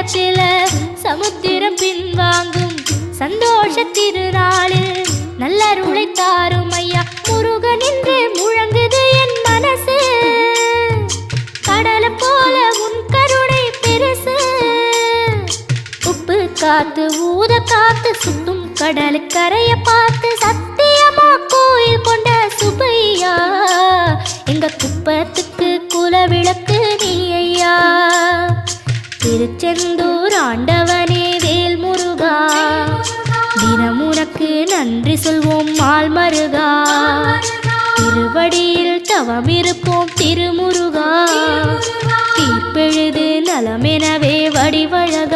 நேரத்தில் சமுத்திரம் பின்வாங்கும் சந்தோஷ திருநாளில் நல்லருளை தாரும் ஐயா முருகன் என்று முழங்குது என் மனசு. கடலை போல உன் கருணை பெருசு. உப்பு காத்து ஊத காத்து சுத்தும் கடலு கரைய பார்த்து சத்தியமா கோயில் கொண்ட சுபையா எங்க குப்பத்துக்கு குலவிளக்கு நீ ஐயா. திருச்செந்தூர் ஆண்டவனே வேல் முருகா தினம் உனக்கு நன்றி சொல்வோம் மால் மருகா. திருவடியில் தவம் இருப்போம் திருமுருகா தீர்ப்பெழுது நலமெனவே வடிவழகா.